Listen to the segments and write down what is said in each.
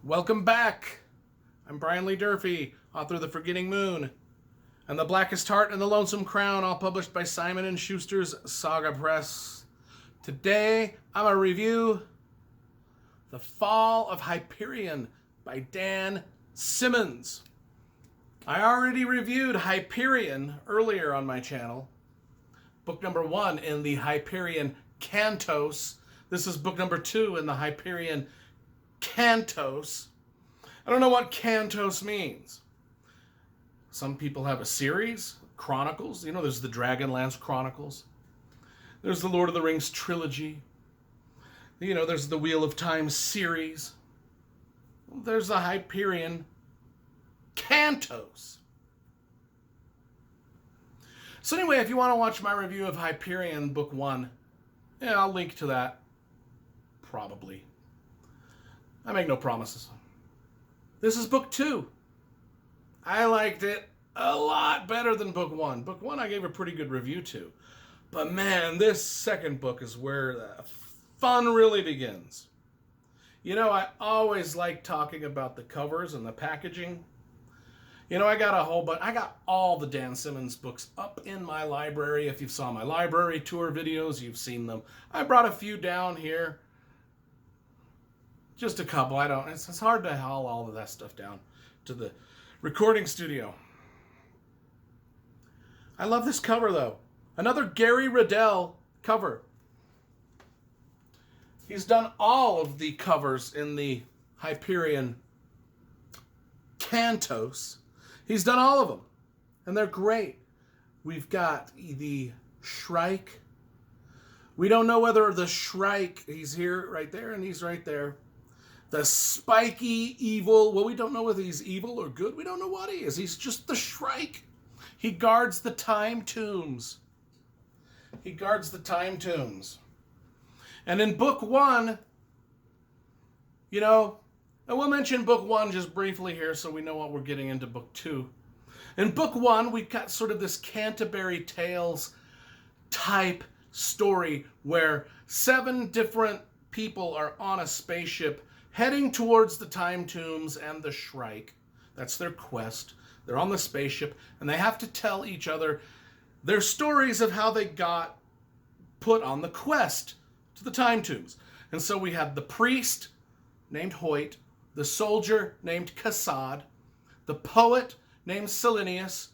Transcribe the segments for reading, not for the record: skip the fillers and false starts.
Welcome back. I'm Brian Lee Durfee, author of The Forgetting Moon and The Blackest Heart and the Lonesome Crown, all published by Simon & Schuster's Saga Press. Today, I'm going to review The Fall of Hyperion by Dan Simmons. I already reviewed Hyperion earlier on my channel. Book number 1 in the Hyperion Cantos. This is book number 2 in the Hyperion Cantos. I don't know what Cantos means. Some people have a series, Chronicles. You know, there's the Dragonlance Chronicles. There's the Lord of the Rings trilogy. You know, there's the Wheel of Time series. There's the Hyperion Cantos. So anyway, if you want to watch my review of Hyperion Book 1, yeah, I'll link to that. Probably. I make no promises. This is Book 2. I liked it a lot better than Book 1. Book 1 I gave a pretty good review to. But man, this second book is where the fun really begins. You know, I always like talking about the covers and the packaging. You know, I got all the Dan Simmons books up in my library. If you saw my library tour videos, you've seen them. I brought a few down here. Just a couple. It's hard to haul all of that stuff down to the recording studio. I love this cover, though. Another Gary Riddell cover. He's done all of the covers in the Hyperion Cantos. He's done all of them, and they're great. We've got the Shrike. We don't know whether the Shrike, he's here, right there, and he's right there. The spiky evil, well, we don't know whether he's evil or good. We don't know what he is. He's just the Shrike. He guards the time tombs. He guards the time tombs. And in Book 1, you know, and we'll mention Book 1 just briefly here so we know what we're getting into Book 2. In Book 1, we've got sort of this Canterbury Tales type story where 7 different people are on a spaceship heading towards the time tombs and the Shrike. That's their quest. They're on the spaceship, and they have to tell each other their stories of how they got put on the quest to the time tombs. And so we had the priest, named Hoyt, the soldier, named Cassad, the poet, named Silenius,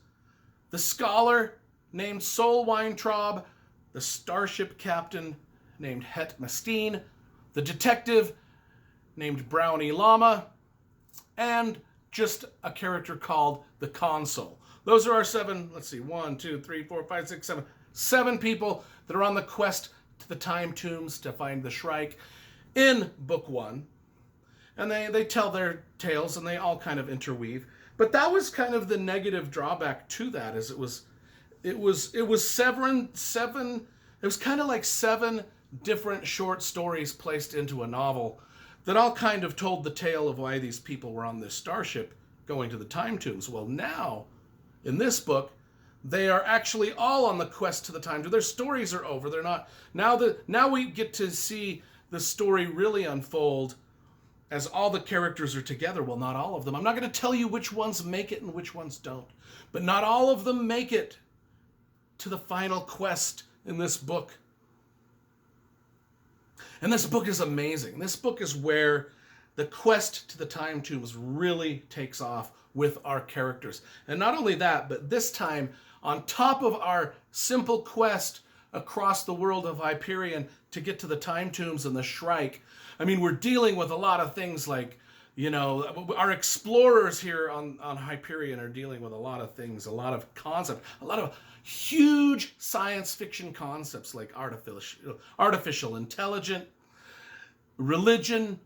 the scholar, named Sol Weintraub, the starship captain, named Het Mastine, the detective, named Brownie Llama, and just a character called the Consul. Those are our 7, let's see, 1, 2, 3, 4, 5, 6, 7. 7 people that are on the quest to the time tombs to find the Shrike in Book 1. And they tell their tales, and they all kind of interweave. But that was kind of the negative drawback to that, is it was seven, it was kind of like 7 different short stories placed into a novel that all kind of told the tale of why these people were on this starship going to the time tombs. Well, now, in this book, they are actually all on the quest to the time tombs. Their stories are over. They're not now we get to see the story really unfold as all the characters are together. Well, not all of them. I'm not going to tell you which ones make it and which ones don't. But not all of them make it to the final quest in this book. And this book is amazing. This book is where the quest to the time tombs really takes off with our characters. And not only that, but this time, on top of our simple quest across the world of Hyperion to get to the time tombs and the Shrike, I mean, we're dealing with a lot of things like, you know, our explorers here on Hyperion are dealing with a lot of things, a lot of concepts, a lot of huge science fiction concepts like artificial intelligence, religion,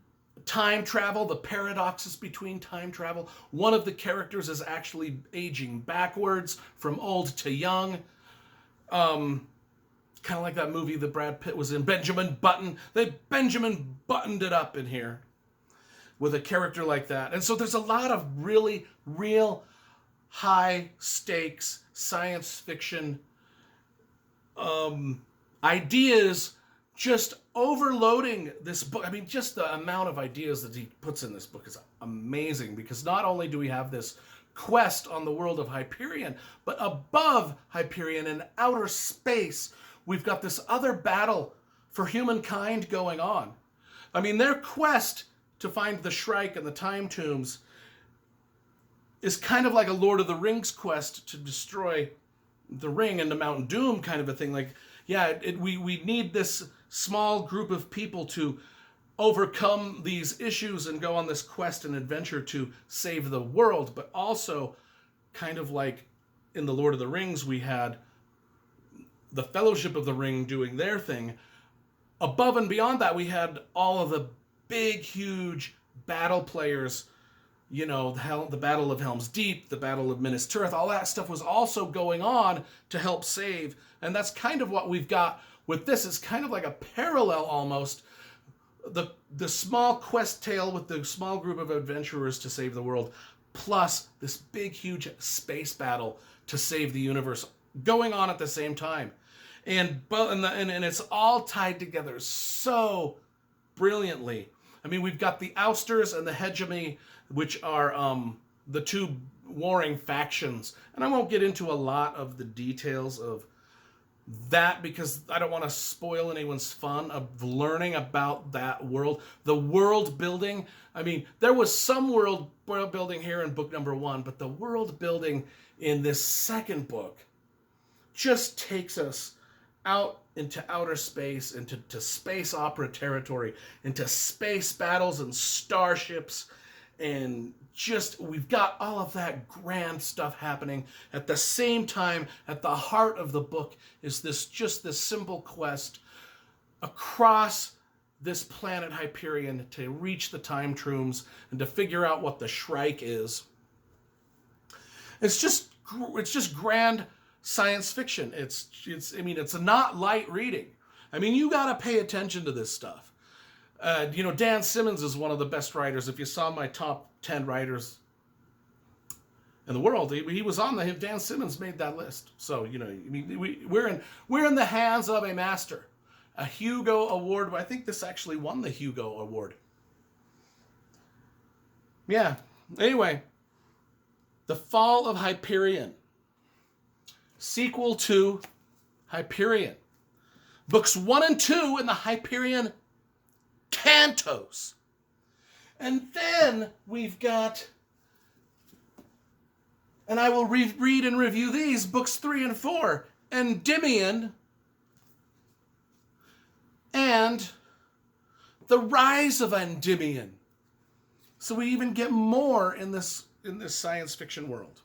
time travel, the paradoxes between time travel. One of the characters is actually aging backwards from old to young. Kind of like that movie that Brad Pitt was in, Benjamin Button. They Benjamin Buttoned it up in here with a character like that. And so there's a lot of really real high stakes science fiction ideas just overloading this book. I mean, just the amount of ideas that he puts in this book is amazing, because not only do we have this quest on the world of Hyperion, but above Hyperion in outer space, we've got this other battle for humankind going on. I mean, their quest to find the Shrike and the Time Tombs is kind of like a Lord of the Rings quest to destroy the ring and the Mount Doom kind of a thing. Like, yeah, we need this small group of people to overcome these issues and go on this quest and adventure to save the world. But also, kind of like in the Lord of the Rings, we had the Fellowship of the Ring doing their thing. Above and beyond that, we had all of the big, huge battle players. You know, the Battle of Helm's Deep, the Battle of Minas Tirith, all that stuff was also going on to help save. And that's kind of what we've got with this. It's kind of like a parallel almost. The small quest tale with the small group of adventurers to save the world, plus this big, huge space battle to save the universe going on at the same time. And it's all tied together so brilliantly. I mean, we've got the Ousters and the Hegemony, which are the two warring factions. And I won't get into a lot of the details of that, because I don't want to spoil anyone's fun of learning about that world. The world building, I mean, there was some world building here in book number 1, but the world building in this second book just takes us out into outer space, into space opera territory, into space battles and starships, and just, we've got all of that grand stuff happening. At the same time, at the heart of the book is this simple quest across this planet Hyperion to reach the Time Tombs and to figure out what the Shrike is. It's just grand science fiction. It's not light reading. I mean, you got to pay attention to this stuff. Dan Simmons is one of the best writers. If you saw my top 10 writers in the world, he was on the. Dan Simmons made that list. So we're in the hands of a master, a Hugo Award. I think this actually won the Hugo Award. Yeah. Anyway, The Fall of Hyperion, sequel to Hyperion, books 1 and 2 in the Hyperion Cantos. And then we've got, and I will read and review these, books 3 and 4, Endymion and The Rise of Endymion. So we even get more in this science fiction world.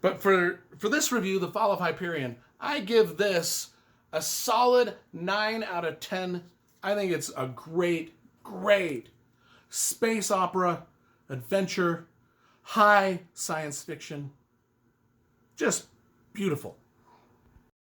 But for this review, The Fall of Hyperion, I give this a solid 9 out of 10. I think it's a great space opera, adventure, high science fiction. Just beautiful.